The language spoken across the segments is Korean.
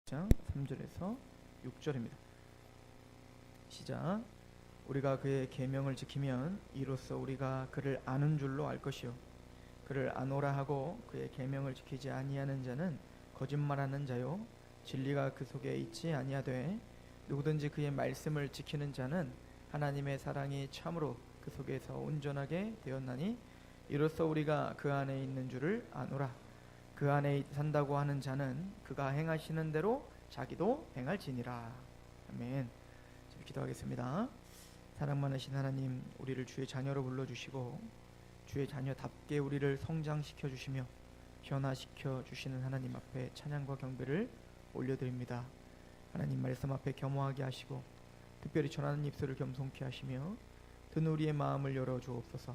3절에서 6절입니다. 시작. 우리가 그의 계명을 지키면 이로써 우리가 그를 아는 줄로 알 것이요 그를 아노라 하고 그의 계명을 지키지 아니하는 자는 거짓말하는 자요 진리가 그 속에 있지 아니하되 누구든지 그의 말씀을 지키는 자는 하나님의 사랑이 참으로 그 속에서 온전하게 되었나니 이로써 우리가 그 안에 있는 줄을 아노라. 그 안에 산다고 하는 자는 그가 행하시는 대로 자기도 행할지니라. 아멘. 기도하겠습니다. 사랑 많으신 하나님, 우리를 주의 자녀로 불러주시고 주의 자녀답게 우리를 성장시켜 주시며 변화시켜 주시는 하나님 앞에 찬양과 경배를 올려드립니다. 하나님 말씀 앞에 겸허하게 하시고 특별히 전하는 입술을 겸손케 하시며 듣는 우리의 마음을 열어 주옵소서.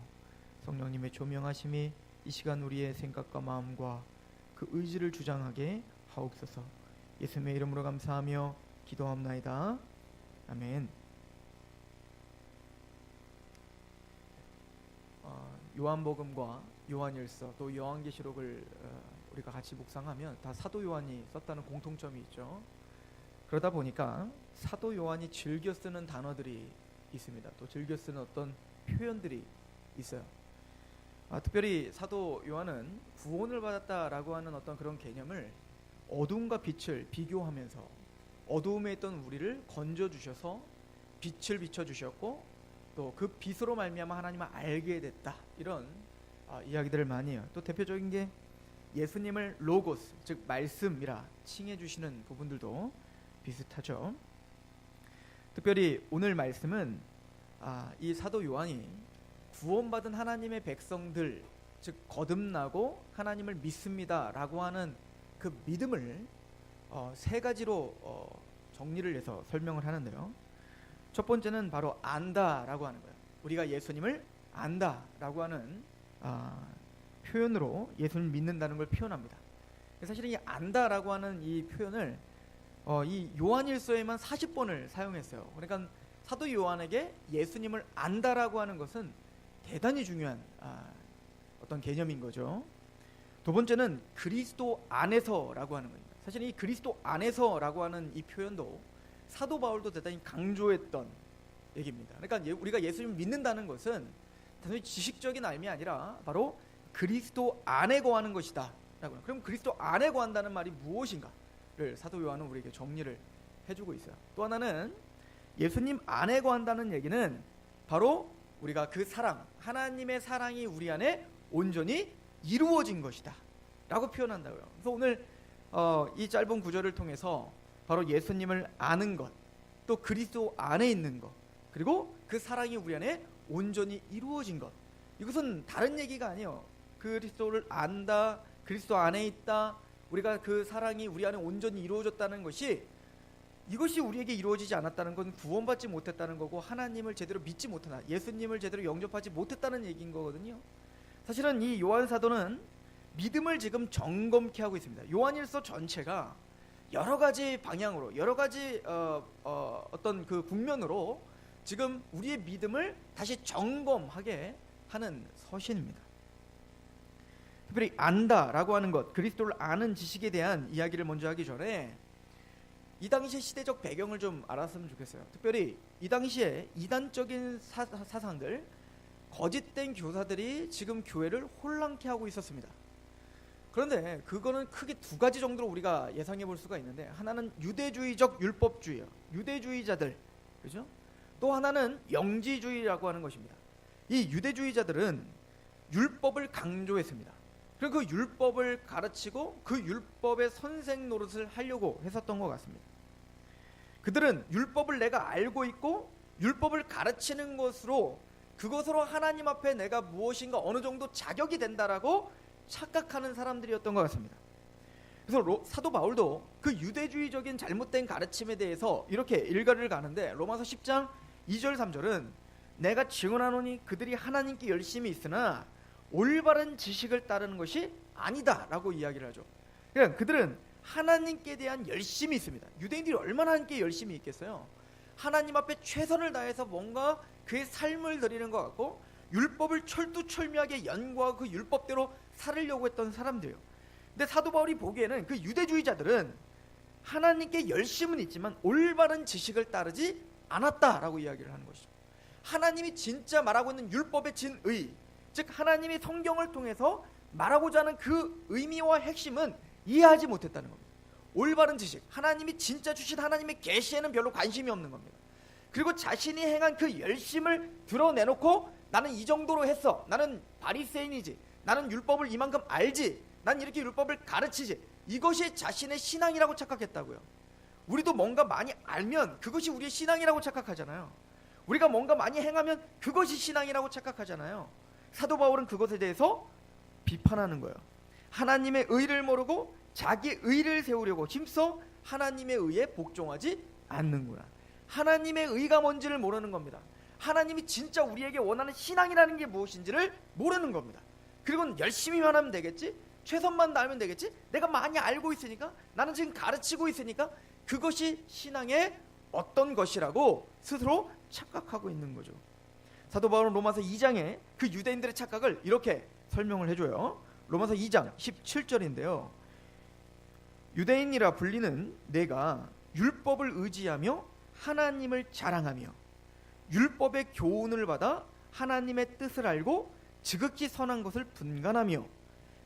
성령님의 조명하심이 이 시간 우리의 생각과 마음과 그 의지를 주장하게 하옵소서. 예수님의 이름으로 감사하며 기도합나이다. 아멘. 요한복음과 요한일서 또 요한계시록을 우리가 같이 묵상하면 다 사도 요한이 썼다는 공통점이 있죠. 그러다 보니까 사도 요한이 즐겨 쓰는 단어들이 있습니다. 또 즐겨 쓰는 어떤 표현들이 있어요. 특별히 사도 요한은 구원을 받았다라고 하는 어떤 그런 개념을 어둠과 빛을 비교하면서 어두움에 있던 우리를 건져주셔서 빛을 비춰주셨고 또 그 빛으로 말미암아 하나님을 알게 됐다, 이런 이야기들을 많이 해요. 또 대표적인 게 예수님을 로고스, 즉 말씀이라 칭해 주시는 부분들도 비슷하죠. 특별히 오늘 말씀은 이 사도 요한이 구원받은 하나님의 백성들, 즉 거듭나고 하나님을 믿습니다 라고 하는 그 믿음을 세 가지로 정리를 해서 설명을 하는데요. 첫 번째는 바로 안다라고 하는 거예요. 우리가 예수님을 안다라고 하는 표현으로 예수님을 믿는다는 걸 표현합니다. 사실은 이 안다라고 하는 이 표현을 이 요한일서에만 40번을 사용했어요. 그러니까 사도 요한에게 예수님을 안다라고 하는 것은 대단히 중요한 어떤 개념인 거죠. 두 번째는 그리스도 안에서라고 하는 겁니다. 사실 이 그리스도 안에서라고 하는 이 표현도 사도 바울도 대단히 강조했던 얘기입니다. 그러니까 우리가 예수님을 믿는다는 것은 단순히 지식적인 알미 아니라 바로 그리스도 안에 거하는 것이다 라고. 그럼 그리스도 안에 거한다는 말이 무엇인가를 사도 요한은 우리에게 정리를 해주고 있어요. 또 하나는 예수님 안에 거한다는 얘기는 바로 우리가 그 사랑, 하나님의 사랑이 우리 안에 온전히 이루어진 것이다 라고 표현한다고요. 그래서 오늘 이 짧은 구절을 통해서 바로 예수님을 아는 것, 또 그리스도 안에 있는 것, 그리고 그 사랑이 우리 안에 온전히 이루어진 것, 이것은 다른 얘기가 아니에요. 그리스도를 안다, 그리스도 안에 있다, 우리가 그 사랑이 우리 안에 온전히 이루어졌다는 것이, 이것이 우리에게 이루어지지 않았다는 건 구원받지 못했다는 거고 하나님을 제대로 믿지 못하나, 예수님을 제대로 영접하지 못했다는 얘기인 거거든요. 사실은 이 요한 사도는 믿음을 지금 점검케 하고 있습니다. 요한일서 전체가 여러 가지 방향으로, 여러 가지 어떤 그 국면으로 지금 우리의 믿음을 다시 점검하게 하는 서신입니다. 특별히 안다라고 하는 것, 그리스도를 아는 지식에 대한 이야기를 먼저 하기 전에 이 당시의 시대적 배경을 좀 알았으면 좋겠어요. 특별히 이 당시에 이단적인 사상들, 거짓된 교사들이 지금 교회를 혼란케 하고 있었습니다. 그런데 그거는 크게 두 가지 정도로 우리가 예상해 볼 수가 있는데, 하나는 유대주의적 율법주의예요. 유대주의자들, 그죠? 또 하나는 영지주의라고 하는 것입니다. 이 유대주의자들은 율법을 강조했습니다. 그리고 그 율법을 가르치고 그 율법의 선생 노릇을 하려고 했었던 것 같습니다. 그들은 율법을 내가 알고 있고 율법을 가르치는 것으로, 그것으로 하나님 앞에 내가 무엇인가 어느 정도 자격이 된다라고 착각하는 사람들이었던 것 같습니다. 그래서 사도 바울도 그 유대주의적인 잘못된 가르침에 대해서 이렇게 일가를 가는데, 로마서 10장 2절 3절은 내가 증언하노니 그들이 하나님께 열심히 있으나 올바른 지식을 따르는 것이 아니다 라고 이야기를 하죠. 그러니까 그들은 하나님께 대한 열심이 있습니다. 유대인들이 얼마나 하나님께 열심이 있겠어요. 하나님 앞에 최선을 다해서 뭔가 그의 삶을 드리는 것 같고 율법을 철두철미하게 연구하고 그 율법대로 살으려고 했던 사람들이에요. 근데 사도 바울이 보기에는 그 유대주의자들은 하나님께 열심은 있지만 올바른 지식을 따르지 않았다라고 이야기를 하는 것이죠. 하나님이 진짜 말하고 있는 율법의 진의, 즉 하나님이 성경을 통해서 말하고자 하는 그 의미와 핵심은 이해하지 못했다는 겁니다. 올바른 지식, 하나님이 진짜 주신 하나님의 계시에는 별로 관심이 없는 겁니다. 그리고 자신이 행한 그 열심을 드러내놓고 나는 이 정도로 했어, 나는 바리새인이지, 나는 율법을 이만큼 알지, 난 이렇게 율법을 가르치지, 이것이 자신의 신앙이라고 착각했다고요. 우리도 뭔가 많이 알면 그것이 우리의 신앙이라고 착각하잖아요. 우리가 뭔가 많이 행하면 그것이 신앙이라고 착각하잖아요. 사도 바울은 그것에 대해서 비판하는 거예요. 하나님의 의를 모르고 자기 의를 세우려고 힘써 하나님의 의에 복종하지 않는구나. 하나님의 의가 뭔지를 모르는 겁니다. 하나님이 진짜 우리에게 원하는 신앙이라는 게 무엇인지를 모르는 겁니다. 그리고 열심히만 하면 되겠지, 최선만 다하면 되겠지, 내가 많이 알고 있으니까, 나는 지금 가르치고 있으니까 그것이 신앙의 어떤 것이라고 스스로 착각하고 있는 거죠. 사도 바울은 로마서 2장에 그 유대인들의 착각을 이렇게 설명을 해줘요. 로마서 2장 17절인데요. 유대인이라 불리는 내가 율법을 의지하며 하나님을 자랑하며 율법의 교훈을 받아 하나님의 뜻을 알고 지극히 선한 것을 분간하며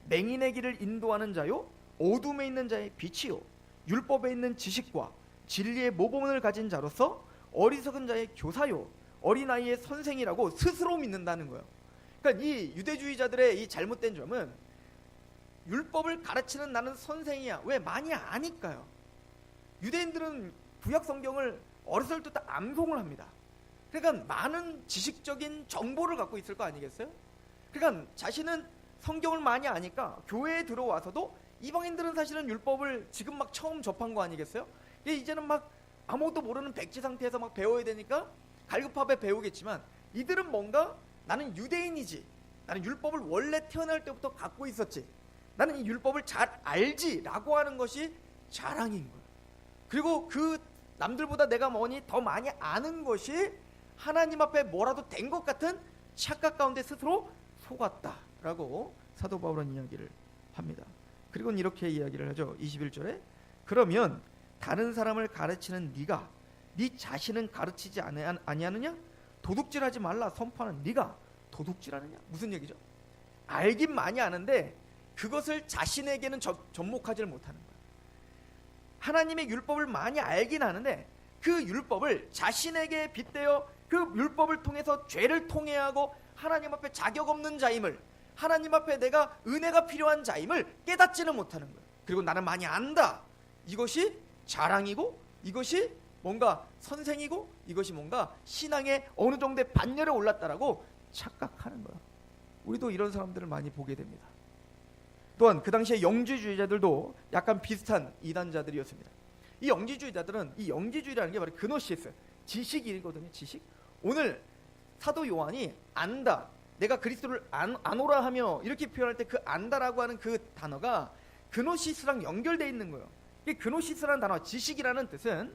맹인의 길을 인도하는 자요 어둠에 있는 자의 빛이요 율법에 있는 지식과 진리의 모범을 가진 자로서 어리석은 자의 교사요 어린아이의 선생이라고 스스로 믿는다는 거예요. 그러니까 이 유대주의자들의 이 잘못된 점은 율법을 가르치는 나는 선생이야, 왜? 많이 아니까요. 유대인들은 구약 성경을 어렸을 때부터 암송을 합니다. 그러니까 많은 지식적인 정보를 갖고 있을 거 아니겠어요? 그러니까 자신은 성경을 많이 아니까 교회에 들어와서도 이방인들은 사실은 율법을 지금 막 처음 접한 거 아니겠어요? 이제는 막 아무것도 모르는 백지 상태에서 막 배워야 되니까 갈급하게 배우겠지만, 이들은 뭔가 나는 유대인이지, 나는 율법을 원래 태어날 때부터 갖고 있었지, 나는 이 율법을 잘 알지 라고 하는 것이 자랑인 거예요. 그리고 그 남들보다 내가 뭐니 더 많이 아는 것이 하나님 앞에 뭐라도 된 것 같은 착각 가운데 스스로 속았다라고 사도 바울은 이야기를 합니다. 그리고 이렇게 이야기를 하죠. 21절에 그러면 다른 사람을 가르치는 네가 네 자신은 가르치지 아니하느냐? 도둑질하지 말라 선포하는 네가 도둑질하느냐? 무슨 얘기죠? 알긴 많이 아는데 그것을 자신에게는 접목하지를 못하는 거예요. 하나님의 율법을 많이 알긴 하는데 그 율법을 자신에게 빗대어 그 율법을 통해서 죄를 통해하고 하나님 앞에 자격 없는 자임을, 하나님 앞에 내가 은혜가 필요한 자임을 깨닫지는 못하는 거예요. 그리고 나는 많이 안다, 이것이 자랑이고 이것이 뭔가 선생이고 이것이 뭔가 신앙의 어느 정도의 반열에 올랐다라고 착각하는 거예요. 우리도 이런 사람들을 많이 보게 됩니다. 또한 그 당시에 영지주의자들도 약간 비슷한 이단자들이었습니다. 이 영지주의자들은, 이 영지주의라는 게 바로 그노시스, 지식이거든요. 지식. 오늘 사도 요한이 안다, 내가 그리스도를 아노라 하며 이렇게 표현할 때 그 안다라고 하는 그 단어가 그노시스랑 연결되어 있는 거예요. 이 그노시스라는 단어, 지식이라는 뜻은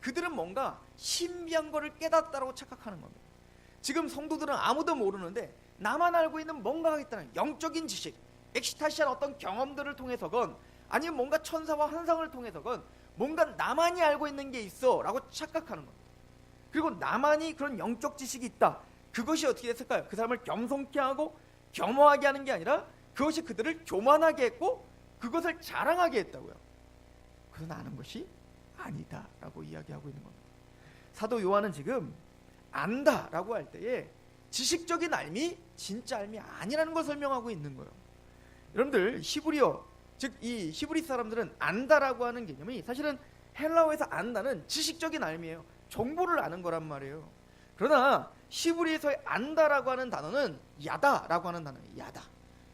그들은 뭔가 신비한 거를 깨닫다라고 착각하는 겁니다. 지금 성도들은 아무도 모르는데 나만 알고 있는 뭔가가 있다는 영적인 지식, 엑시타시한 어떤 경험들을 통해서건 아니면 뭔가 천사와 환상을 통해서건 뭔가 나만이 알고 있는 게 있어 라고 착각하는 겁니다. 그리고 나만이 그런 영적 지식이 있다, 그것이 어떻게 됐을까요? 그 사람을 겸손케 하고 겸허하게 하는 게 아니라 그것이 그들을 교만하게 했고 그것을 자랑하게 했다고요. 그건 아는 것이 아니다 라고 이야기하고 있는 겁니다. 사도 요한은 지금 안다라고 할 때에 지식적인 알미, 진짜 알미 아니라는 걸 설명하고 있는 거예요. 여러분들 히브리어, 즉 이 히브리 사람들은 안다라고 하는 개념이 사실은 헬라어에서 안다는 지식적인 알미예요. 정보를 아는 거란 말이에요. 그러나 히브리에서의 안다라고 하는 단어는 야다라고 하는 단어예요. 야다.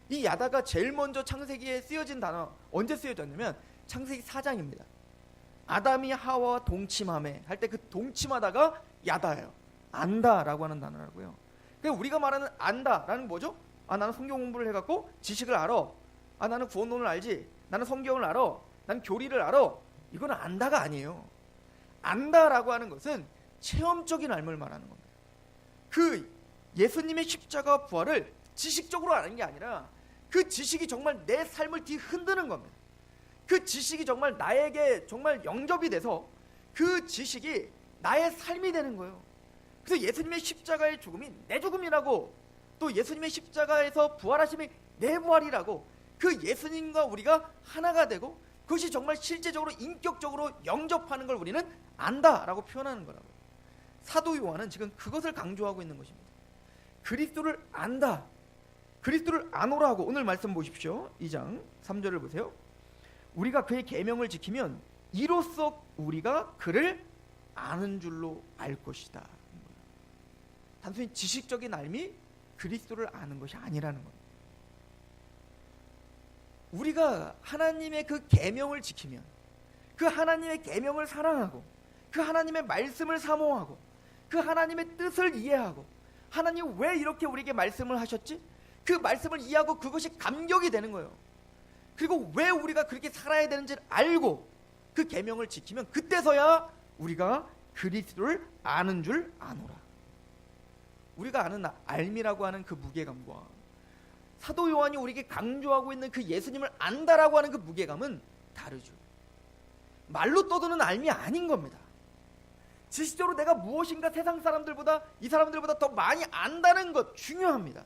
이 야다가 제일 먼저 창세기에 쓰여진 단어, 언제 쓰여졌냐면 창세기 4장입니다. 아담이 하와와 동침하매 할 때 그 동침하다가 야다예요. 안다라고 하는 단어라고요. 그러니까 우리가 말하는 안다라는 뭐죠? 아, 나는 성경 공부를 해갖고 지식을 알아. 아, 나는 구원론을 알지. 나는 성경을 알아. 난 교리를 알아. 이건 안다가 아니에요. 안다라고 하는 것은 체험적인 알을 말하는 겁니다. 그 예수님의 십자가 부활을 지식적으로 아는 게 아니라 그 지식이 정말 내 삶을 뒤흔드는 겁니다. 그 지식이 정말 나에게 정말 영접이 돼서 그 지식이 나의 삶이 되는 거예요. 그래서 예수님의 십자가의 죽음이 내 죽음이라고, 또 예수님의 십자가에서 부활하심이 내 부활이라고, 그 예수님과 우리가 하나가 되고 그것이 정말 실제적으로 인격적으로 영접하는 걸 우리는 안다라고 표현하는 거라고요. 사도 요한은 지금 그것을 강조하고 있는 것입니다. 그리스도를 안다, 그리스도를 아노라고. 오늘 말씀 보십시오. 2장 3절을 보세요. 우리가 그의 계명을 지키면 이로써 우리가 그를 아는 줄로 알 것이다. 단순히 지식적인 알미 그리스도를 아는 것이 아니라는 겁니다. 우리가 하나님의 그 계명을 지키면, 그 하나님의 계명을 사랑하고, 그 하나님의 말씀을 사모하고, 그 하나님의 뜻을 이해하고, 하나님 왜 이렇게 우리에게 말씀을 하셨지? 그 말씀을 이해하고 그것이 감격이 되는 거예요. 그리고 왜 우리가 그렇게 살아야 되는지를 알고 그 계명을 지키면 그때서야 우리가 그리스도를 아는 줄 아노라. 우리가 아는 알미라고 하는 그 무게감과 사도 요한이 우리에게 강조하고 있는 그 예수님을 안다라고 하는 그 무게감은 다르죠. 말로 떠드는 알미 아닌 겁니다. 지식적으로 내가 무엇인가 세상 사람들보다, 이 사람들보다 더 많이 안다는 것 중요합니다.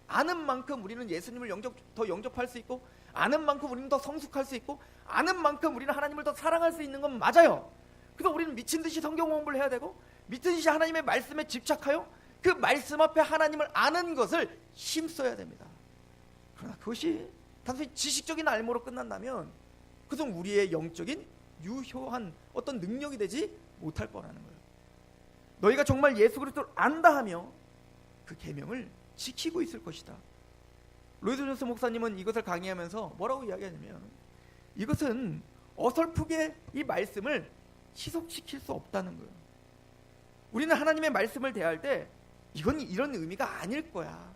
아는 만큼 우리는 예수님을 더 영접할 수 있고, 아는 만큼 우리는 더 성숙할 수 있고, 아는 만큼 우리는 하나님을 더 사랑할 수 있는 건 맞아요. 그래서 우리는 미친 듯이 성경 공부를 해야 되고, 미친 듯이 하나님의 말씀에 집착하여 그 말씀 앞에 하나님을 아는 것을 힘써야 됩니다. 그러나 그것이 단순히 지식적인 알모로 끝난다면 그것은 우리의 영적인 유효한 어떤 능력이 되지 못할 뻔하는 거예요. 너희가 정말 예수 그리스도를 안다 하며 그 계명을 지키고 있을 것이다. 로이드 존스 목사님은 이것을 강의하면서 뭐라고 이야기하냐면, 이것은 어설프게 이 말씀을 희석시킬 수 없다는 거예요. 우리는 하나님의 말씀을 대할 때 이건 이런 의미가 아닐 거야.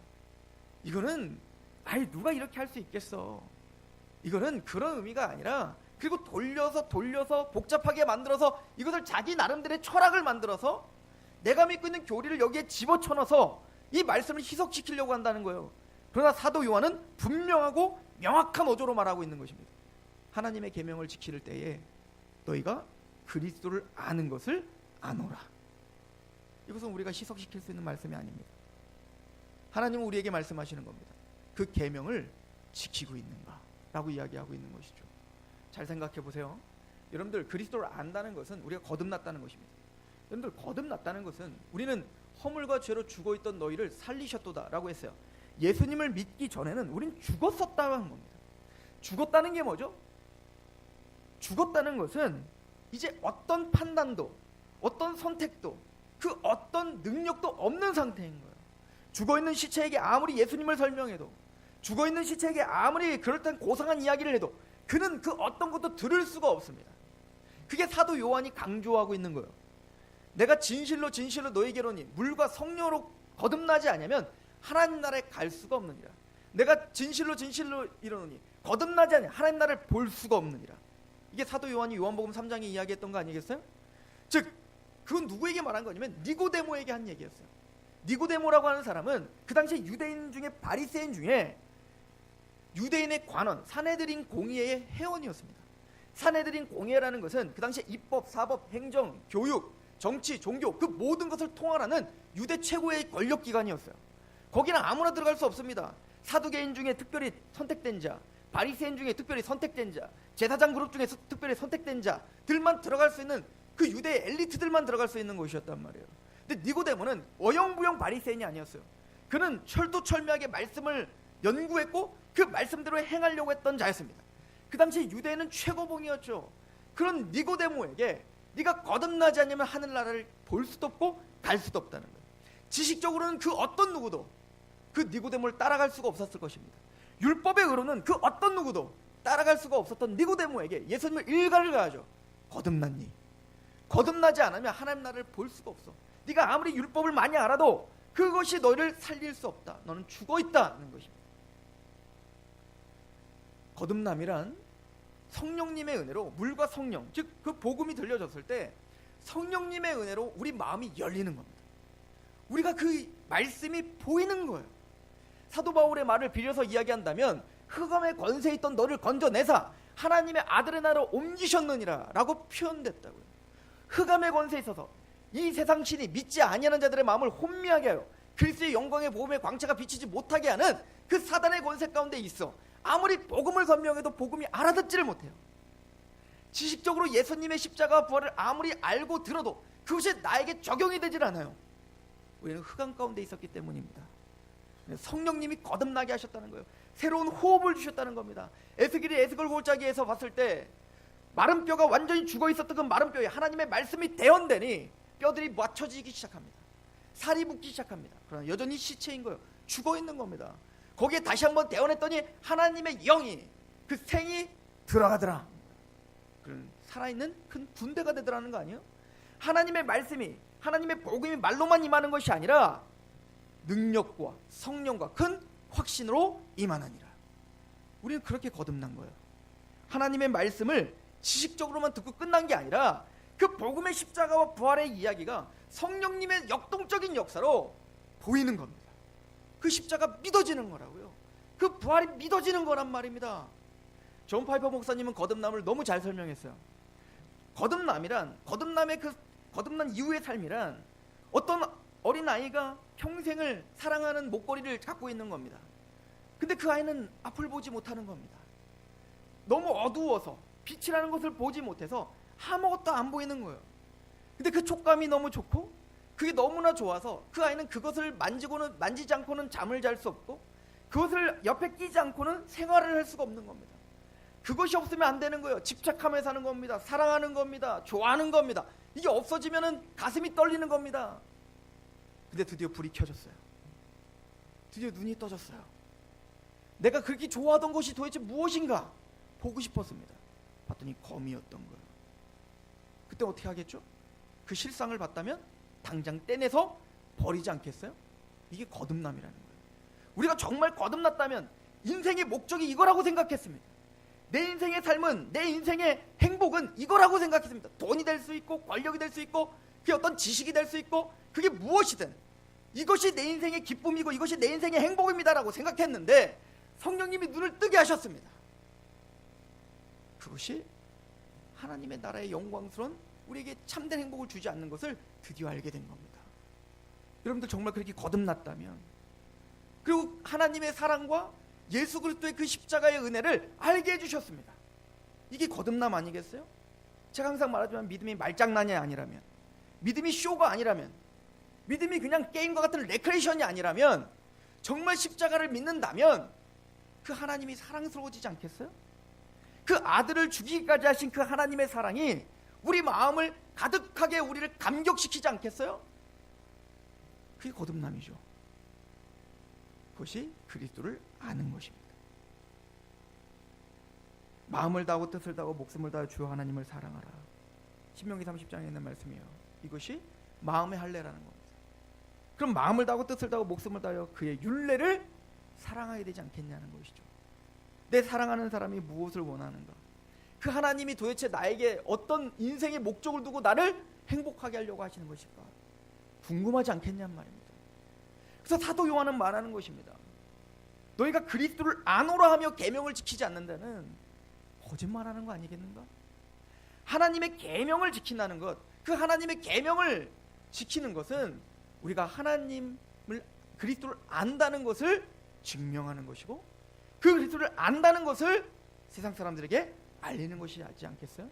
이거는 누가 이렇게 할 수 있겠어. 이거는 그런 의미가 아니라, 그리고 돌려서 복잡하게 만들어서 이것을 자기 나름대로의 철학을 만들어서 내가 믿고 있는 교리를 여기에 집어쳐넣어서 이 말씀을 희석시키려고 한다는 거예요. 그러나 사도 요한은 분명하고 명확한 어조로 말하고 있는 것입니다. 하나님의 계명을 지킬 때에 너희가 그리스도를 아는 것을 아노라. 이것은 우리가 희석시킬 수 있는 말씀이 아닙니다. 하나님은 우리에게 말씀하시는 겁니다. 그 계명을 지키고 있는가 라고 이야기하고 있는 것이죠. 잘 생각해 보세요. 여러분들, 그리스도를 안다는 것은 우리가 거듭났다는 것입니다. 여러분들, 거듭났다는 것은 우리는 허물과 죄로 죽어있던 너희를 살리셨도다 라고 했어요. 예수님을 믿기 전에는 우린 죽었었다고 하는 겁니다. 죽었다는 게 뭐죠? 죽었다는 것은 이제 어떤 판단도, 어떤 선택도, 그 어떤 능력도 없는 상태인 거예요. 죽어있는 시체에게 아무리 예수님을 설명해도, 죽어있는 시체에게 아무리 그럴듯한 고상한 이야기를 해도 그는 그 어떤 것도 들을 수가 없습니다. 그게 사도 요한이 강조하고 있는 거예요. 내가 진실로 너희에게로니 물과 성령으로 거듭나지 않으면 하나님 나라에 갈 수가 없느니라. 내가 진실로 이르노니 거듭나지 않으면 하나님 나라를 볼 수가 없느니라. 이게 사도 요한이 요한복음 3장에 이야기했던 거 아니겠어요? 즉, 그건 누구에게 말한 거냐면 니고데모에게 한 얘기였어요. 니고데모라고 하는 사람은 그 당시에 유대인 중에, 바리새인 중에 유대인의 관원, 사내들인 공의회의 회원이었습니다. 사내들인 공의회라는 것은 그 당시에 입법, 사법, 행정, 교육, 정치, 종교, 그 모든 것을 통할하는 유대 최고의 권력기관이었어요. 거기는 아무나 들어갈 수 없습니다. 사두개인 중에 특별히 선택된 자, 바리새인 중에 특별히 선택된 자, 제사장 그룹 중에 특별히 선택된 자들만 들어갈 수 있는, 그 유대의 엘리트들만 들어갈 수 있는 곳이었단 말이에요. 근데 니고데모는 어영부영 바리새인이 아니었어요. 그는 철두철미하게 말씀을 연구했고 그 말씀대로 행하려고 했던 자였습니다. 그 당시 유대인은 최고봉이었죠. 그런 니고데모에게 네가 거듭나지 않으면 하늘나라를 볼 수도 없고 갈 수도 없다는 거예요. 지식적으로는 그 어떤 누구도 그 니고데모를 따라갈 수가 없었을 것입니다. 율법의 의로는 그 어떤 누구도 따라갈 수가 없었던 니고데모에게 예수님을 일갈을 가하죠. 거듭났니? 거듭나지 않으면 하나님 나라를 볼 수가 없어. 네가 아무리 율법을 많이 알아도 그것이 너를 살릴 수 없다. 너는 죽어있다는 것입니다. 거듭남이란 성령님의 은혜로, 물과 성령, 즉 그 복음이 들려졌을 때 성령님의 은혜로 우리 마음이 열리는 겁니다. 우리가 그 말씀이 보이는 거예요. 사도 바울의 말을 빌려서 이야기한다면 흑암의 권세에 있던 너를 건져내사 하나님의 아들의 나라로 옮기셨느니라 라고 표현됐다고요. 흑암의 권세에 있어서 이 세상 신이 믿지 아니하는 자들의 마음을 혼미하게 하여 그리스도의 영광의 복음의 광채가 비치지 못하게 하는 그 사단의 권세 가운데 있어 아무리 복음을 설명해도 복음이 알아듣지를 못해요. 지식적으로 예수님의 십자가와 부활을 아무리 알고 들어도 그것이 나에게 적용이 되질 않아요. 우리는 흑암 가운데 있었기 때문입니다. 성령님이 거듭나게 하셨다는 거예요. 새로운 호흡을 주셨다는 겁니다. 에스겔이 에스겔 골짜기에서 봤을 때 마른 뼈가 완전히 죽어 있었던 그 마른 뼈에 하나님의 말씀이 대언되니 뼈들이 맞춰지기 시작합니다. 살이 붙기 시작합니다. 그러나 여전히 시체인 거예요. 죽어 있는 겁니다. 거기에 다시 한번 대언했더니 하나님의 영이 그 생이 들어가더라. 그런 살아있는 큰 군대가 되더라는 거 아니에요? 하나님의 말씀이, 하나님의 복음이 말로만 임하는 것이 아니라 능력과 성령과 큰 확신으로 임하느니라. 우리는 그렇게 거듭난 거예요. 하나님의 말씀을 지식적으로만 듣고 끝난 게 아니라 그 복음의 십자가와 부활의 이야기가 성령님의 역동적인 역사로 보이는 겁니다. 그 십자가 믿어지는 거라고요. 그 부활이 믿어지는 거란 말입니다. 존 파이퍼 목사님은 거듭남을 너무 잘 설명했어요. 거듭남이란, 거듭난 이후의 삶이란 어떤 어린아이가 평생을 사랑하는 목걸이를 갖고 있는 겁니다. 근데 그 아이는 앞을 보지 못하는 겁니다. 너무 어두워서 빛이라는 것을 보지 못해서 아무것도 안 보이는 거예요. 근데 그 촉감이 너무 좋고 그게 너무나 좋아서 그 아이는 그것을 만지지 않고는 잠을 잘 수 없고 그것을 옆에 끼지 않고는 생활을 할 수가 없는 겁니다. 그것이 없으면 안 되는 거예요. 집착하며 사는 겁니다. 사랑하는 겁니다. 좋아하는 겁니다. 이게 없어지면은 가슴이 떨리는 겁니다. 근데 드디어 불이 켜졌어요. 드디어 눈이 떠졌어요. 내가 그렇게 좋아하던 것이 도대체 무엇인가 보고 싶었습니다. 봤더니 검이었던 거예요. 그때 어떻게 하겠죠? 그 실상을 봤다면 당장 떼내서 버리지 않겠어요? 이게 거듭남이라는 거예요. 우리가 정말 거듭났다면 인생의 목적이 이거라고 생각했습니다. 내 인생의 삶은, 내 인생의 행복은 이거라고 생각했습니다. 돈이 될 수 있고 권력이 될 수 있고 그게 어떤 지식이 될 수 있고 그게 무엇이든 이것이 내 인생의 기쁨이고 이것이 내 인생의 행복입니다라고 생각했는데 성령님이 눈을 뜨게 하셨습니다. 그것이 하나님의 나라의 영광스러운 우리에게 참된 행복을 주지 않는 것을 드디어 알게 된 겁니다. 여러분들 정말 그렇게 거듭났다면, 그리고 하나님의 사랑과 예수 그리스도의 그 십자가의 은혜를 알게 해주셨습니다. 이게 거듭남 아니겠어요? 제가 항상 말하지만 믿음이 말장난이 아니라면, 믿음이 쇼가 아니라면, 믿음이 그냥 게임과 같은 레크레이션이 아니라면, 정말 십자가를 믿는다면 그 하나님이 사랑스러워지지 않겠어요? 그 아들을 죽이기까지 하신 그 하나님의 사랑이 우리 마음을 가득하게 우리를 감격시키지 않겠어요? 그게 거듭남이죠. 그것이 그리스도를 아는 것입니다. 마음을 다하고 뜻을 다하고 목숨을 다하여 주 하나님을 사랑하라. 신명기 30장에 있는 말씀이에요. 이것이 마음의 할례라는 겁니다. 그럼 마음을 다하고 뜻을 다하고 목숨을 다하여 그의 율례를 사랑하게 되지 않겠냐는 것이죠. 내 사랑하는 사람이 무엇을 원하는가? 그 하나님이 도대체 나에게 어떤 인생의 목적을 두고 나를 행복하게 하려고 하시는 것일까? 궁금하지 않겠냐는 말입니다. 그래서 사도 요한은 말하는 것입니다. 너희가 그리스도를 아노라 하며 계명을 지키지 않는다는 거짓말하는 거 아니겠는가? 하나님의 계명을 지킨다는 것, 그 하나님의 계명을 지키는 것은 우리가 하나님을, 그리스도를 안다는 것을 증명하는 것이고, 그 그리스도를 안다는 것을 세상 사람들에게 알리는 것이지 않겠어요?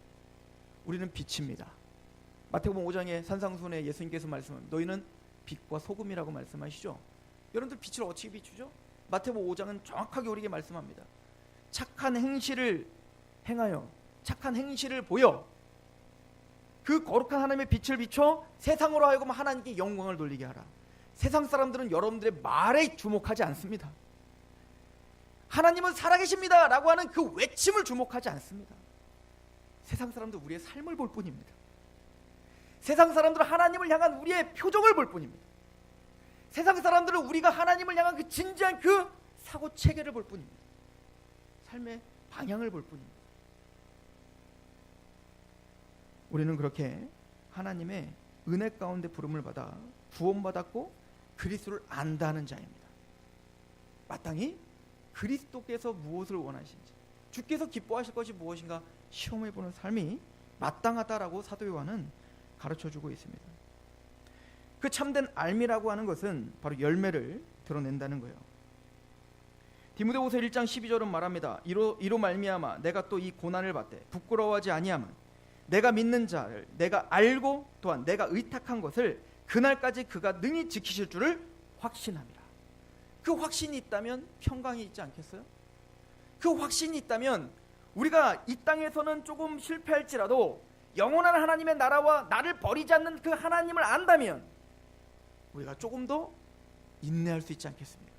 우리는 빛입니다. 마태복음 5장에 산상수훈에 예수님께서 말씀합니다. 너희는 빛과 소금이라고 말씀하시죠. 여러분들 빛을 어떻게 비추죠? 마태복음 5장은 정확하게 우리에게 말씀합니다. 착한 행실을 행하여, 착한 행실을 보여 그 거룩한 하나님의 빛을 비춰 세상으로 하여금 하나님께 영광을 돌리게 하라. 세상 사람들은 여러분들의 말에 주목하지 않습니다. 하나님은 살아계십니다 라고 하는 그 외침을 주목하지 않습니다. 세상 사람들 우리의 삶을 볼 뿐입니다. 세상 사람들은 하나님을 향한 우리의 표정을 볼 뿐입니다. 세상 사람들은 우리가 하나님을 향한 그 진지한 그 사고 체계를 볼 뿐입니다. 삶의 방향을 볼 뿐입니다. 우리는 그렇게 하나님의 은혜 가운데 부름을 받아 구원받았고 그리스도를 안다는 자입니다. 마땅히 그리스도께서 무엇을 원하신지, 주께서 기뻐하실 것이 무엇인가 시험해보는 삶이 마땅하다라고 사도 요한은 가르쳐주고 있습니다. 그 참된 알미라고 하는 것은 바로 열매를 드러낸다는 거예요. 디모데후서 1장 12절은 말합니다. 이로 말미암아 내가 또 이 고난을 받되 부끄러워하지 아니함은 내가 믿는 자를 내가 알고 또한 내가 의탁한 것을 그날까지 그가 능히 지키실 줄을 확신합니다. 그 확신이 있다면 평강이 있지 않겠어요? 그 확신이 있다면 우리가 이 땅에서는 조금 실패할지라도 영원한 하나님의 나라와 나를 버리지 않는 그 하나님을 안다면 우리가 조금 더 인내할 수 있지 않겠습니까?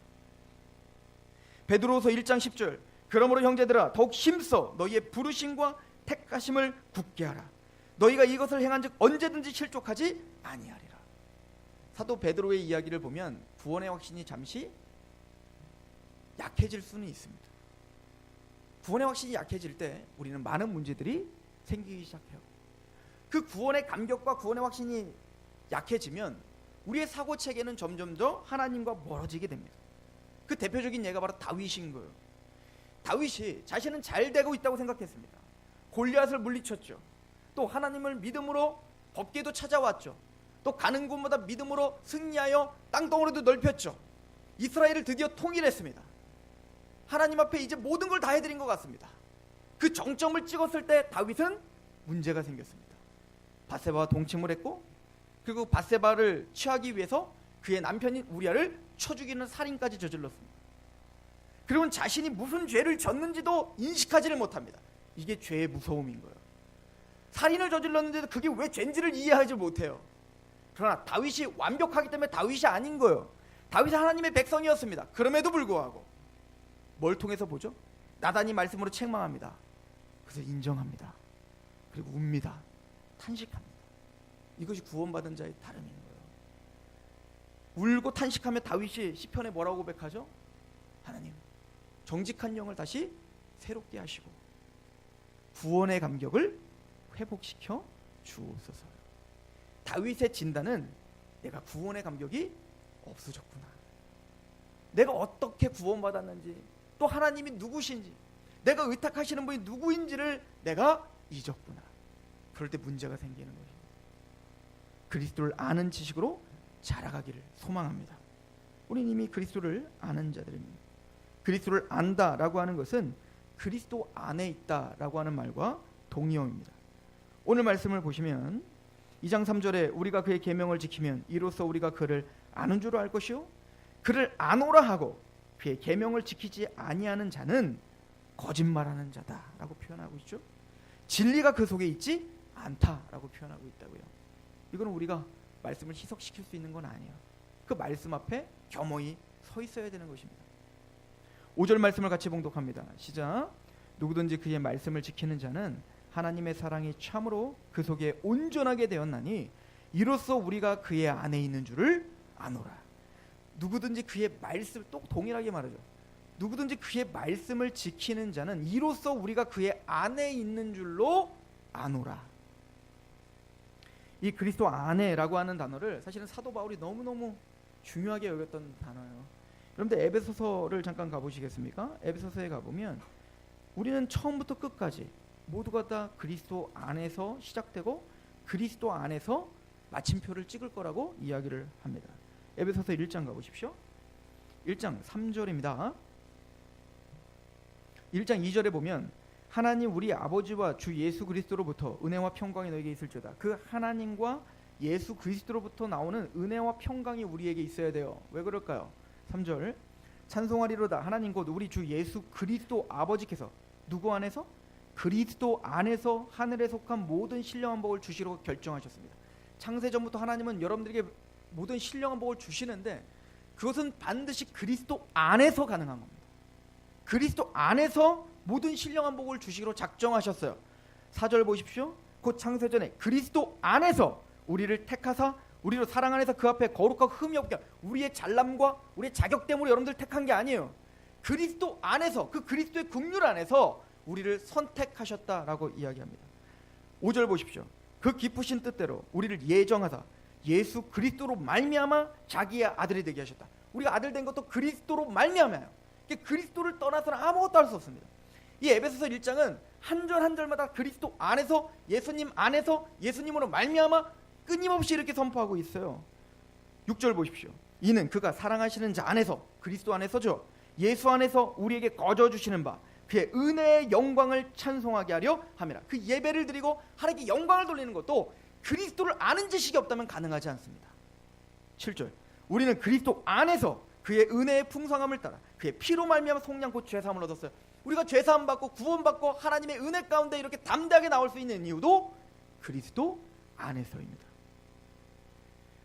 베드로후서 1장 10절 그러므로 형제들아 더욱 힘써 너희의 부르심과 택하심을 굳게 하라. 너희가 이것을 행한즉 언제든지 실족하지 아니하리라. 사도 베드로의 이야기를 보면 구원의 확신이 잠시 약해질 수는 있습니다. 구원의 확신이 약해질 때 우리는 많은 문제들이 생기기 시작해요. 그 구원의 감격과 구원의 확신이 약해지면 우리의 사고체계는 점점 더 하나님과 멀어지게 됩니다. 그 대표적인 예가 바로 다윗인 거예요. 다윗이 자신은 잘 되고 있다고 생각했습니다. 골리앗을 물리쳤죠. 또 하나님을 믿음으로 법궤도 찾아왔죠. 또 가는 곳마다 믿음으로 승리하여 땅덩어리도 넓혔죠. 이스라엘을 드디어 통일했습니다. 하나님 앞에 이제 모든 걸 다 해드린 것 같습니다. 그 정점을 찍었을 때 다윗은 문제가 생겼습니다. 밧세바와 동침을 했고 그리고 밧세바를 취하기 위해서 그의 남편인 우리아를 쳐 죽이는 살인까지 저질렀습니다. 그리고 자신이 무슨 죄를 졌는지도 인식하지를 못합니다. 이게 죄의 무서움인 거예요. 살인을 저질렀는데도 그게 왜 죄인지를 이해하지 못해요. 그러나 다윗이 완벽하기 때문에 다윗이 아닌 거예요. 다윗은 하나님의 백성이었습니다. 그럼에도 불구하고 뭘 통해서 보죠? 나단이 말씀으로 책망합니다. 그래서 인정합니다. 그리고 웁니다. 탄식합니다. 이것이 구원받은 자의 다름인 거예요. 울고 탄식하며 다윗이 시편에 뭐라고 고백하죠? 하나님 정직한 영을 다시 새롭게 하시고 구원의 감격을 회복시켜 주옵소서. 다윗의 진단은 내가 구원의 감격이 없어졌구나. 내가 어떻게 구원받았는지 또 하나님이 누구신지 내가 의탁하시는 분이 누구인지를 내가 잊었구나. 그럴 때 문제가 생기는 것입니다. 그리스도를 아는 지식으로 자라가기를 소망합니다. 우리는 이미 그리스도를 아는 자들입니다. 그리스도를 안다라고 하는 것은 그리스도 안에 있다라고 하는 말과 동의어입니다. 오늘 말씀을 보시면 2장 3절에 우리가 그의 계명을 지키면 이로써 우리가 그를 아는 줄 알 것이요 그를 아노라 하고 그의 계명을 지키지 아니하는 자는 거짓말하는 자다라고 표현하고 있죠. 진리가 그 속에 있지 않다라고 표현하고 있다고요. 이거는 우리가 말씀을 희석시킬 수 있는 건 아니에요. 그 말씀 앞에 겸허히 서 있어야 되는 것입니다. 5절 말씀을 같이 봉독합니다. 시작. 누구든지 그의 말씀을 지키는 자는 하나님의 사랑이 참으로 그 속에 온전하게 되었나니 이로써 우리가 그의 안에 있는 줄을 아노라. 누구든지 그의 말씀, 또 동일하게 말하죠. 누구든지 그의 말씀을 지키는 자는 이로써 우리가 그의 안에 있는 줄로 아노라. 이 그리스도 안에라고 하는 단어를 사실은 사도 바울이 너무너무 중요하게 여겼던 단어예요. 여러분들 에베소서를 잠깐 가보시겠습니까? 에베소서에 가보면 우리는 처음부터 끝까지 모두가 다 그리스도 안에서 시작되고 그리스도 안에서 마침표를 찍을 거라고 이야기를 합니다. 에베소서 1장 가보십시오. 1장 3절입니다. 1장 2절에 보면 하나님 우리 아버지와 주 예수 그리스도로부터 은혜와 평강이 너에게 있을지어다. 그 하나님과 예수 그리스도로부터 나오는 은혜와 평강이 우리에게 있어야 돼요. 왜 그럴까요? 3절 찬송하리로다 하나님 곧 우리 주 예수 그리스도 아버지께서 누구 안에서? 그리스도 안에서 하늘에 속한 모든 신령한 복을 주시려고 결정하셨습니다. 창세전부터 하나님은 여러분들에게 모든 신령한 복을 주시는데 그것은 반드시 그리스도 안에서 가능한 겁니다. 그리스도 안에서 모든 신령한 복을 주시기로 작정하셨어요. 4절 보십시오. 곧 창세전에 그리스도 안에서 우리를 택하사 우리로 사랑 안에서 그 앞에 거룩하고 흠이 없게 우리의 잘남과 우리의 자격 때문에 여러분들 택한 게 아니에요. 그리스도 안에서 그 그리스도의 긍휼 안에서 우리를 선택하셨다라고 이야기합니다. 5절 보십시오. 그 기쁘신 뜻대로 우리를 예정하사 예수 그리스도로 말미암아 자기의 아들이 되게 하셨다. 우리가 아들 된 것도 그리스도로 말미암아요. 그리스도를 떠나서는 아무것도 할 수 없습니다. 이 에베소서 1장은 한 절 한 절마다 그리스도 안에서, 예수님 안에서, 예수님으로 말미암아 끊임없이 이렇게 선포하고 있어요. 6절 보십시오. 이는 그가 사랑하시는 자 안에서, 그리스도 안에서죠, 예수 안에서 우리에게 거저 주시는 바 그의 은혜의 영광을 찬송하게 하려 함이라. 그 예배를 드리고 하나님께 영광을 돌리는 것도 그리스도를 아는 지식이 없다면 가능하지 않습니다. 7절, 우리는 그리스도 안에서 그의 은혜의 풍성함을 따라 그의 피로 말미암아 속량곧 죄사함을 얻었어요. 우리가 죄사함 받고 구원받고 하나님의 은혜 가운데 이렇게 담대하게 나올 수 있는 이유도 그리스도 안에서입니다.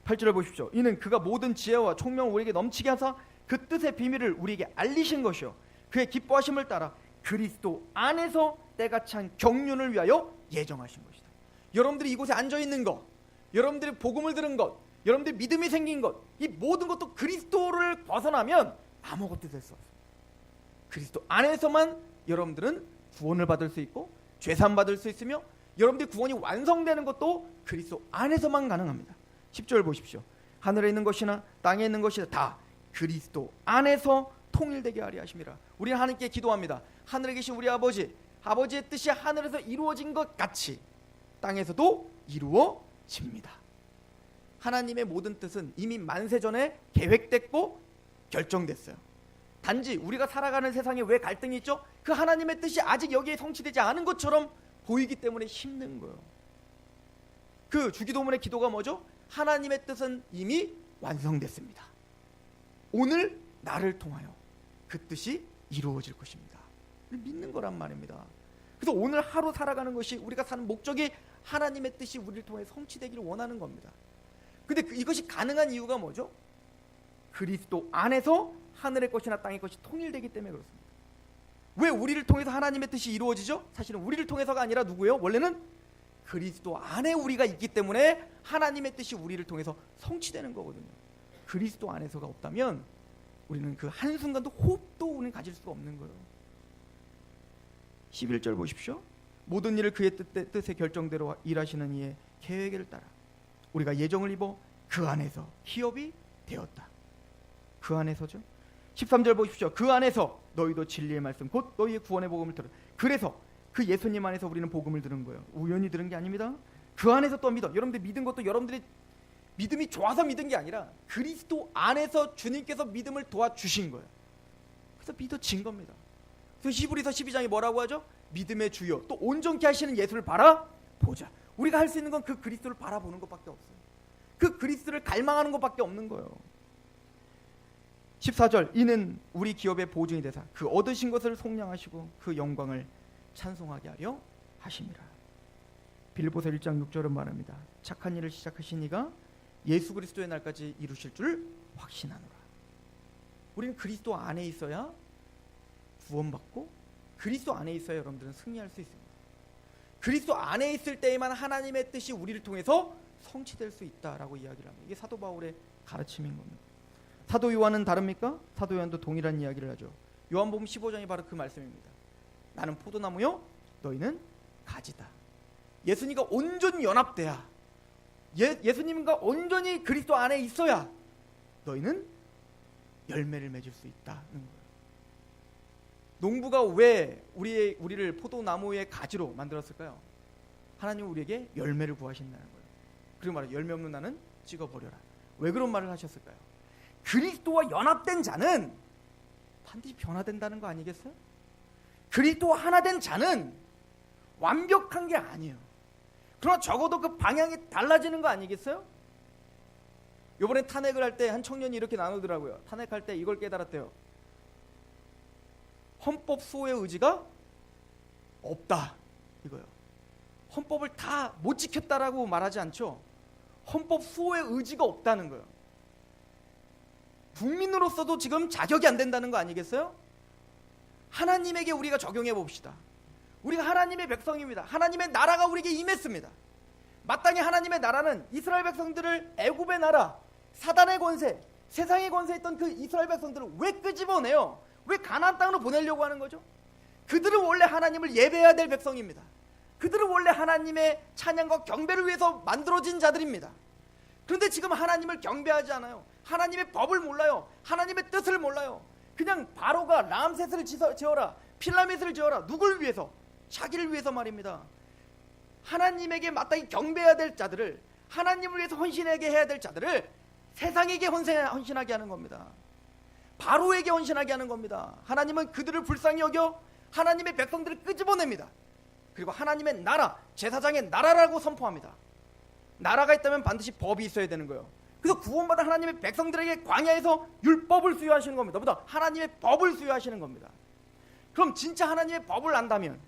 8절을 보십시오. 이는 그가 모든 지혜와 총명을 우리에게 넘치게 하사 그 뜻의 비밀을 우리에게 알리신 것이요 그의 기뻐하심을 따라 그리스도 안에서 때가 찬 경륜을 위하여 예정하신 것이다. 여러분들이 이곳에 앉아있는 것, 여러분들이 복음을 들은 것, 여러분들이 믿음이 생긴 것, 이 모든 것도 그리스도를 벗어나면 아무것도 될 수 없습니다. 그리스도 안에서만 여러분들은 구원을 받을 수 있고 죄사함 받을 수 있으며 여러분들이 구원이 완성되는 것도 그리스도 안에서만 가능합니다. 10절 보십시오. 하늘에 있는 것이나 땅에 있는 것이나 다 그리스도 안에서 통일되게 하려 하심이라. 우리는 하나님께 기도합니다. 하늘에 계신 우리 아버지, 아버지의 뜻이 하늘에서 이루어진 것 같이 땅에서도 이루어집니다. 하나님의 모든 뜻은 이미 만세 전에 계획됐고 결정됐어요. 단지 우리가 살아가는 세상에 왜 갈등이 있죠? 그 하나님의 뜻이 아직 여기에 성취되지 않은 것처럼 보이기 때문에 힘든 거예요. 그 주기도문의 기도가 뭐죠? 하나님의 뜻은 이미 완성됐습니다. 오늘 나를 통하여 그 뜻이 이루어질 것입니다. 믿는 거란 말입니다. 그래서 오늘 하루 살아가는 것이, 우리가 사는 목적이 하나님의 뜻이 우리를 통해 성취되기를 원하는 겁니다. 근데 이것이 가능한 이유가 뭐죠? 그리스도 안에서 하늘의 것이나 땅의 것이 통일되기 때문에 그렇습니다. 왜 우리를 통해서 하나님의 뜻이 이루어지죠? 사실은 우리를 통해서가 아니라 누구예요? 원래는 그리스도 안에 우리가 있기 때문에 하나님의 뜻이 우리를 통해서 성취되는 거거든요. 그리스도 안에서가 없다면 우리는 그 한순간도 호흡도 우리는 가질 수가 없는 거예요. 11절 보십시오. 모든 일을 그의 뜻의 결정대로 일하시는 이의 계획을 따라 우리가 예정을 입어 그 안에서 기업이 되었다. 그 안에서죠. 13절 보십시오. 그 안에서 너희도 진리의 말씀 곧 너희의 구원의 복음을 들어. 그래서 그 예수님 안에서 우리는 복음을 들은 거예요. 우연히 들은 게 아닙니다. 그 안에서 또 믿어. 여러분들 믿은 것도 여러분들이 믿음이 좋아서 믿은 게 아니라 그리스도 안에서 주님께서 믿음을 도와주신 거예요. 그래서 믿어진 겁니다. 그래서 히브리서 12장이 뭐라고 하죠? 믿음의 주요 또 온전케 하시는 예수를 바라보자. 우리가 할 수 있는 건 그 그리스도를 바라보는 것밖에 없어요. 그 그리스도를 갈망하는 것밖에 없는 거예요. 14절, 이는 우리 기업의 보증이 되사 그 얻으신 것을 속량하시고 그 영광을 찬송하게 하려 하심이라. 빌립보서 1장 6절은 말합니다. 착한 일을 시작하신 이가 예수 그리스도의 날까지 이루실 줄 확신하노라. 우리는 그리스도 안에 있어야 구원받고 그리스도 안에 있어야 여러분들은 승리할 수 있습니다. 그리스도 안에 있을 때에만 하나님의 뜻이 우리를 통해서 성취될 수 있다라고 이야기를 합니다. 이게 사도 바울의 가르침인 겁니다. 사도 요한은 다릅니까? 사도 요한도 동일한 이야기를 하죠. 요한복음 15장이 바로 그 말씀입니다. 나는 포도나무요 너희는 가지다. 예수님과 온전히 연합돼야, 예수님과 온전히 그리스도 안에 있어야 너희는 열매를 맺을 수 있다는 거예요. 농부가 왜 우리를 포도나무의 가지로 만들었을까요? 하나님은 우리에게 열매를 구하신다는 거예요. 그리고 말해 열매 없는 나는 찍어버려라. 왜 그런 말을 하셨을까요? 그리스도와 연합된 자는 반드시 변화된다는 거 아니겠어요? 그리스도와 하나 된 자는 완벽한 게 아니에요. 그러나 적어도 그 방향이 달라지는 거 아니겠어요? 이번에 탄핵을 할 때 한 청년이 이렇게 나누더라고요. 탄핵할 때 이걸 깨달았대요. 헌법 수호의 의지가 없다 이거요. 헌법을 다 못 지켰다라고 말하지 않죠. 헌법 수호의 의지가 없다는 거예요. 국민으로서도 지금 자격이 안 된다는 거 아니겠어요? 하나님에게 우리가 적용해 봅시다. 우리가 하나님의 백성입니다. 하나님의 나라가 우리에게 임했습니다. 마땅히 하나님의 나라는 이스라엘 백성들을 애굽의 나라, 사단의 권세, 세상의 권세했던 그 이스라엘 백성들을 왜 끄집어내요? 왜 가나안 땅으로 보내려고 하는 거죠? 그들은 원래 하나님을 예배해야 될 백성입니다. 그들은 원래 하나님의 찬양과 경배를 위해서 만들어진 자들입니다. 그런데 지금 하나님을 경배하지 않아요. 하나님의 법을 몰라요. 하나님의 뜻을 몰라요. 그냥 바로가 람세스를 지어라, 필라멧을 지어라. 누굴 위해서? 자기를 위해서 말입니다. 하나님에게 마땅히 경배해야 될 자들을, 하나님을 위해서 헌신하게 해야 될 자들을 세상에게 헌신하게 하는 겁니다. 바로에게 헌신하게 하는 겁니다. 하나님은 그들을 불쌍히 여겨 하나님의 백성들을 끄집어냅니다. 그리고 하나님의 나라, 제사장의 나라라고 선포합니다. 나라가 있다면 반드시 법이 있어야 되는 거예요. 그래서 구원받은 하나님의 백성들에게 광야에서 율법을 수여하시는 겁니다. 보다 하나님의 법을 수여하시는 겁니다. 그럼 진짜 하나님의 법을 안다면,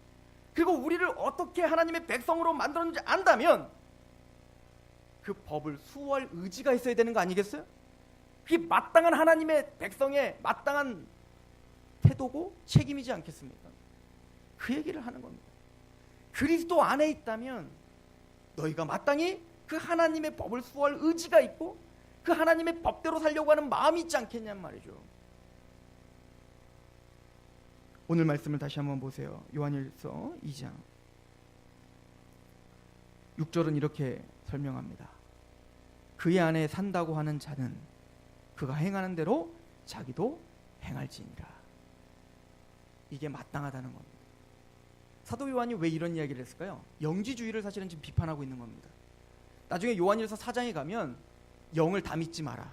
그리고 우리를 어떻게 하나님의 백성으로 만들었는지 안다면 그 법을 수호할 의지가 있어야 되는 거 아니겠어요? 그게 마땅한 하나님의 백성의 마땅한 태도고 책임이지 않겠습니까? 그 얘기를 하는 겁니다. 그리스도 안에 있다면 너희가 마땅히 그 하나님의 법을 수호할 의지가 있고 그 하나님의 법대로 살려고 하는 마음이 있지 않겠냔 말이죠. 오늘 말씀을 다시 한번 보세요. 요한일서 2장 6절은 이렇게 설명합니다. 그의 안에 산다고 하는 자는 그가 행하는 대로 자기도 행할지니라. 이게 마땅하다는 겁니다. 사도 요한이 왜 이런 이야기를 했을까요? 영지주의를 사실은 지금 비판하고 있는 겁니다. 나중에 요한일서 4장에 가면 영을 다 믿지 마라,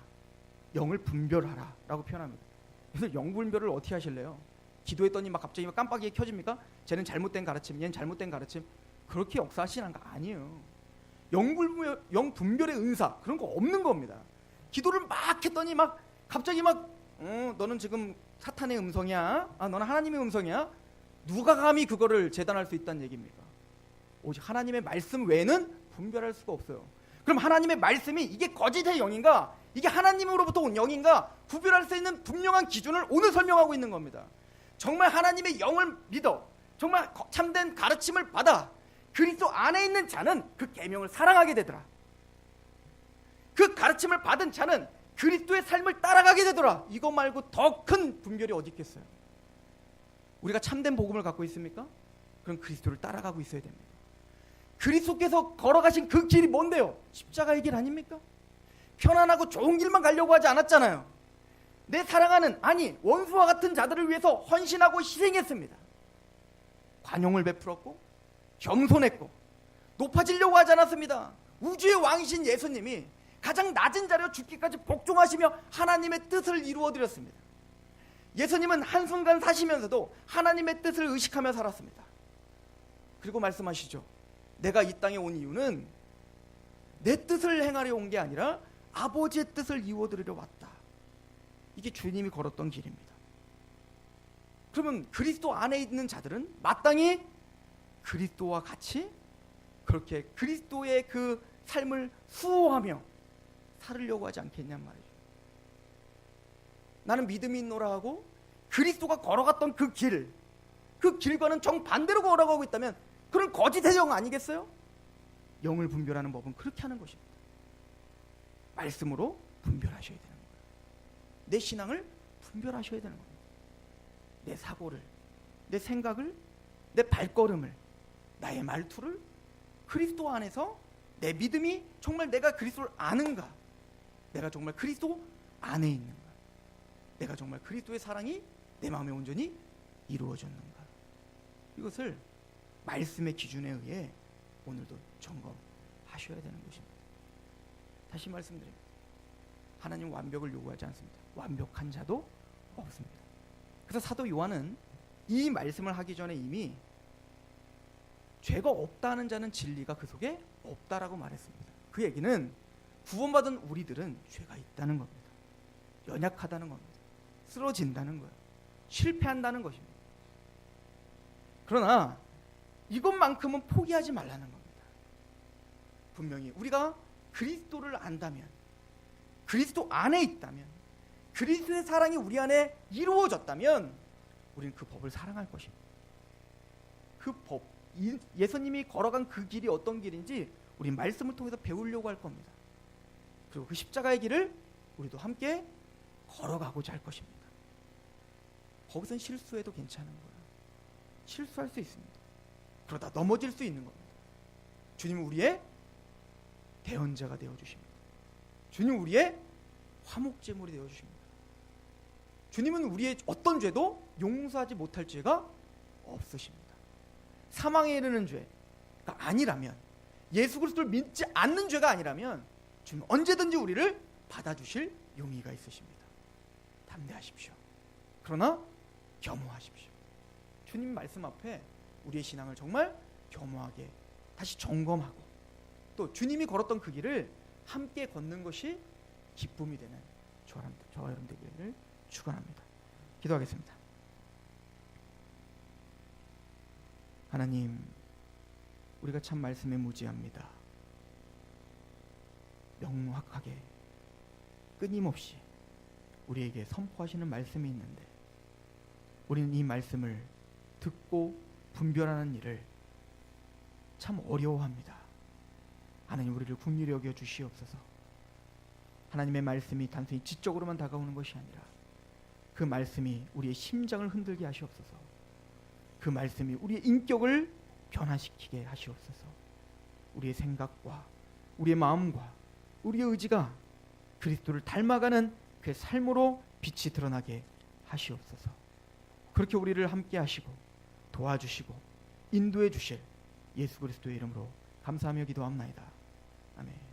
영을 분별하라 라고 표현합니다. 그래서 영 분별을 어떻게 하실래요? 기도했더니 막 갑자기 깜빡이에 켜집니까? 쟤는 잘못된 가르침, 얘는 잘못된 가르침. 그렇게 역사하시는 거 아니에요. 영 분별의 은사 그런 거 없는 겁니다. 기도를 막 했더니 막 갑자기 막 너는 지금 사탄의 음성이야, 너는 하나님의 음성이야. 누가 감히 그거를 재단할 수 있다는 얘기입니까? 오직 하나님의 말씀 외에는 분별할 수가 없어요. 그럼 하나님의 말씀이 이게 거짓의 영인가, 이게 하나님으로부터 온 영인가 구별할 수 있는 분명한 기준을 오늘 설명하고 있는 겁니다. 정말 하나님의 영을 믿어, 정말 참된 가르침을 받아 그리스도 안에 있는 자는 그 계명을 사랑하게 되더라. 그 가르침을 받은 자는 그리스도의 삶을 따라가게 되더라. 이거 말고 더 큰 분별이 어디 있겠어요? 우리가 참된 복음을 갖고 있습니까? 그럼 그리스도를 따라가고 있어야 됩니다. 그리스도께서 걸어가신 그 길이 뭔데요? 십자가의 길 아닙니까? 편안하고 좋은 길만 가려고 하지 않았잖아요. 내 사랑하는, 아니 원수와 같은 자들을 위해서 헌신하고 희생했습니다. 관용을 베풀었고 겸손했고 높아지려고 하지 않았습니다. 우주의 왕이신 예수님이 가장 낮은 자리에 죽기까지 복종하시며 하나님의 뜻을 이루어드렸습니다. 예수님은 한순간 사시면서도 하나님의 뜻을 의식하며 살았습니다. 그리고 말씀하시죠. 내가 이 땅에 온 이유는 내 뜻을 행하려 온 게 아니라 아버지의 뜻을 이루어드리려 왔다. 이게 주님이 걸었던 길입니다. 그러면 그리스도 안에 있는 자들은 마땅히 그리스도와 같이 그렇게 그리스도의 그 삶을 수호하며 살으려고 하지 않겠냔 말이죠. 나는 믿음이 있노라 하고 그리스도가 걸어갔던 그 길과는 정반대로 걸어가고 있다면 그런 거짓의 영 아니겠어요? 영을 분별하는 법은 그렇게 하는 것입니다. 말씀으로 분별하셔야 되는 거예요. 내 신앙을 분별하셔야 되는 겁니다. 내 사고를, 내 생각을, 내 발걸음을, 나의 말투를 그리스도 안에서 내 믿음이 정말 내가 그리스도를 아는가, 내가 정말 그리스도 안에 있는가, 내가 정말 그리스도의 사랑이 내 마음에 온전히 이루어졌는가, 이것을 말씀의 기준에 의해 오늘도 점검하셔야 되는 것입니다. 다시 말씀드립니다. 하나님 완벽을 요구하지 않습니다. 완벽한 자도 없습니다. 그래서 사도 요한은 이 말씀을 하기 전에 이미 죄가 없다는 자는 진리가 그 속에 없다라고 말했습니다. 그 얘기는 구원받은 우리들은 죄가 있다는 겁니다. 연약하다는 겁니다. 쓰러진다는 거예요. 실패한다는 것입니다. 그러나 이것만큼은 포기하지 말라는 겁니다. 분명히 우리가 그리스도를 안다면, 그리스도 안에 있다면, 그리스도의 사랑이 우리 안에 이루어졌다면 우리는 그 법을 사랑할 것입니다. 그 법, 예수님이 걸어간 그 길이 어떤 길인지 우리 말씀을 통해서 배우려고 할 겁니다. 그리고 그 십자가의 길을 우리도 함께 걸어가고자 할 것입니다. 거기선 실수해도 괜찮은 거예요. 실수할 수 있습니다. 그러다 넘어질 수 있는 겁니다. 주님은 우리의 대언자가 되어주십니다. 주님은 우리의 화목제물이 되어주십니다. 주님은 우리의 어떤 죄도 용서하지 못할 죄가 없으십니다. 사망에 이르는 죄가 아니라면, 예수 그리스도를 믿지 않는 죄가 아니라면 주님 언제든지 우리를 받아주실 용의가 있으십니다. 담대하십시오. 그러나 겸허하십시오. 주님 말씀 앞에 우리의 신앙을 정말 겸허하게 다시 점검하고, 또 주님이 걸었던 그 길을 함께 걷는 것이 기쁨이 되는 저와 여러분들 되기를 축원합니다. 기도하겠습니다. 하나님, 우리가 참 말씀에 무지합니다. 명확하게 끊임없이 우리에게 선포하시는 말씀이 있는데, 우리는 이 말씀을 듣고 분별하는 일을 참 어려워합니다. 하나님, 우리를 긍휼히 여겨 주시옵소서. 하나님의 말씀이 단순히 지적으로만 다가오는 것이 아니라 그 말씀이 우리의 심장을 흔들게 하시옵소서. 그 말씀이 우리의 인격을 변화시키게 하시옵소서. 우리의 생각과 우리의 마음과 우리의 의지가 그리스도를 닮아가는 그 삶으로 빛이 드러나게 하시옵소서. 그렇게 우리를 함께 하시고 도와주시고 인도해 주실 예수 그리스도의 이름으로 감사하며 기도합나이다. 아멘.